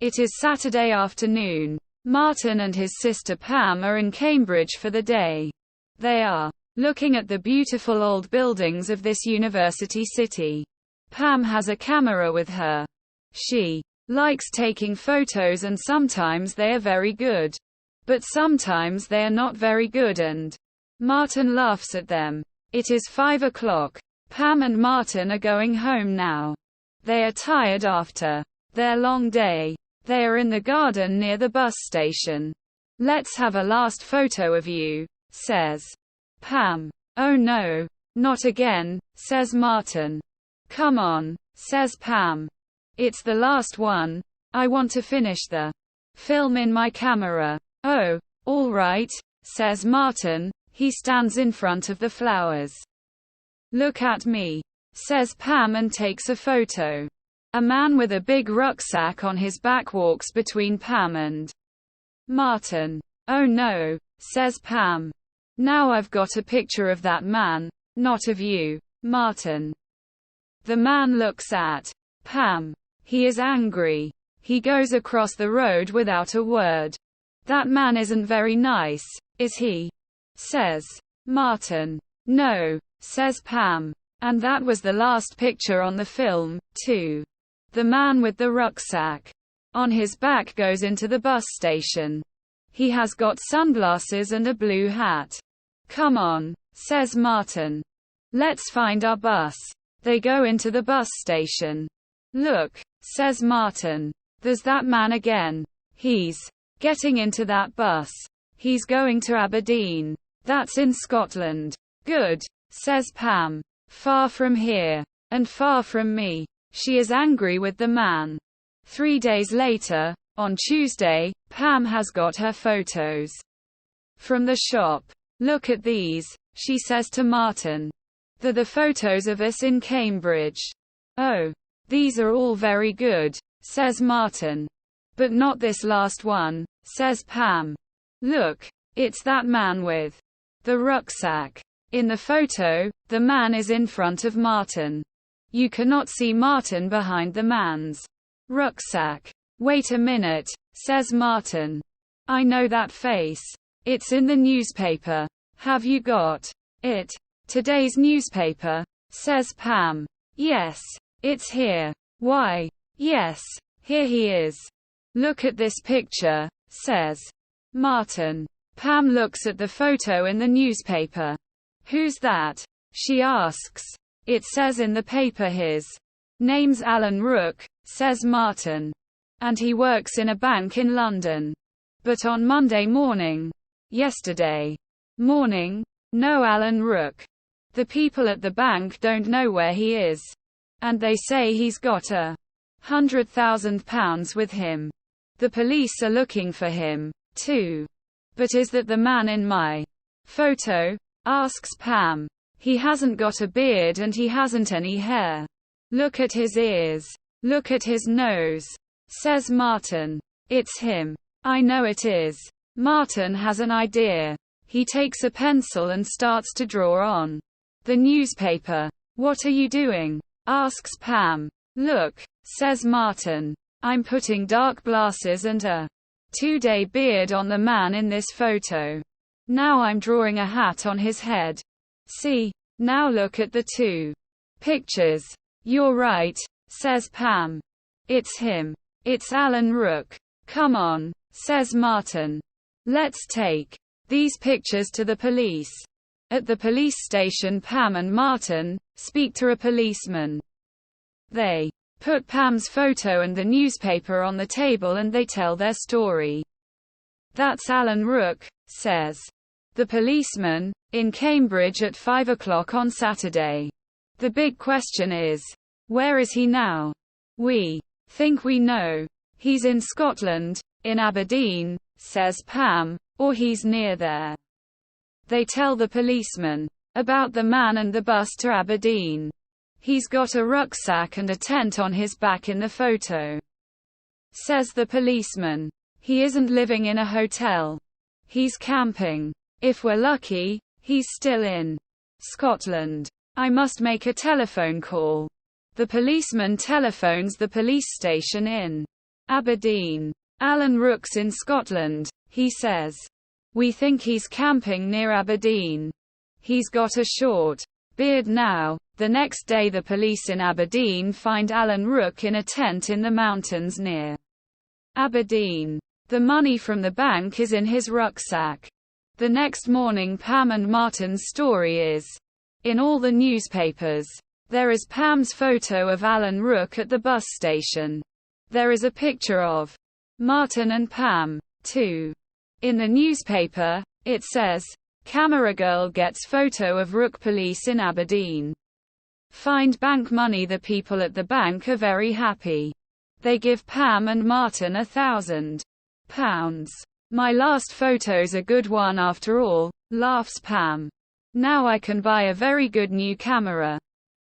It is Saturday afternoon. Martin and his sister Pam are in Cambridge for the day. They are looking at the beautiful old buildings of this university city. Pam has a camera with her. She likes taking photos, and sometimes they are very good. But sometimes they are not very good, and Martin laughs at them. It is 5 o'clock. Pam and Martin are going home now. They are tired after their long day. They are in the garden near the bus station. "Let's have a last photo of you," says Pam. "Oh no, not again," says Martin. "Come on," says Pam. "It's the last one. I want to finish the film in my camera." "Oh, all right," says Martin. He stands in front of the flowers. "Look at me," says Pam, and takes a photo. A man with a big rucksack on his back walks between Pam and Martin. "Oh no," says Pam. "Now I've got a picture of that man, not of you, Martin." The man looks at Pam. He is angry. He goes across the road without a word. "That man isn't very nice, is he?" says Martin. "No," says Pam. And that was the last picture on the film, too. The man with the rucksack on his back goes into the bus station. He has got sunglasses and a blue hat. "Come on," says Martin. "Let's find our bus." They go into the bus station. "Look," says Martin. "There's that man again. He's getting into that bus. He's going to Aberdeen. That's in Scotland." "Good," says Pam. "Far from here. And far from me." She is angry with the man. 3 days later, on Tuesday, Pam has got her photos from the shop. "Look at these," she says to Martin. "They're the photos of us in Cambridge." "Oh, these are all very good," says Martin. "But not this last one," says Pam. "Look, it's that man with the rucksack." In the photo, the man is in front of Martin. You cannot see Martin behind the man's rucksack. "Wait a minute," says Martin. "I know that face. It's in the newspaper. Have you got it?" "Today's newspaper?" says Pam. "Yes. It's here." "Why?" "Yes. Here he is. Look at this picture," says Martin. Pam looks at the photo in the newspaper. "Who's that?" she asks. "It says in the paper his name's Alan Rook," says Martin. "And he works in a bank in London. But on Monday morning, yesterday morning, no Alan Rook. The people at the bank don't know where he is. And they say he's got £100,000 with him. The police are looking for him, too." "But is that the man in my photo?" asks Pam. "He hasn't got a beard and he hasn't any hair. Look at his ears. Look at his nose," says Martin. "It's him." "I know it is." Martin has an idea. He takes a pencil and starts to draw on the newspaper. "What are you doing?" asks Pam. "Look," says Martin. "I'm putting dark glasses and a 2-day beard on the man in this photo. Now I'm drawing a hat on his head. See? Now look at the 2 pictures." "You're right," says Pam. "It's him. It's Alan Rook." "Come on," says Martin. "Let's take these pictures to the police." At the police station, Pam and Martin speak to a policeman. They put Pam's photo and the newspaper on the table and they tell their story. "That's Alan Rook," says the policeman, "in Cambridge at 5 o'clock on Saturday. The big question is, where is he now? We think we know. He's in Scotland, in Aberdeen," says Pam, "or he's near there." They tell the policeman about the man and the bus to Aberdeen. "He's got a rucksack and a tent on his back in the photo," says the policeman. "He isn't living in a hotel. He's camping. If we're lucky, he's still in Scotland. I must make a telephone call." The policeman telephones the police station in Aberdeen. Alan Rook's in Scotland, he says. We think he's camping near Aberdeen. He's got a short beard now. The next day the police in Aberdeen find Alan Rook in a tent in the mountains near Aberdeen. The money from the bank is in his rucksack. The next morning Pam and Martin's story is in all the newspapers. There is Pam's photo of Alan Rook at the bus station. There is a picture of Martin and Pam, too. In the newspaper, it says, "Camera girl gets photo of Rook, police in Aberdeen. Find bank money." The people at the bank are very happy. They give Pam and Martin £1,000. "My last photo's a good one after all," laughs Pam. "Now I can buy a very good new camera."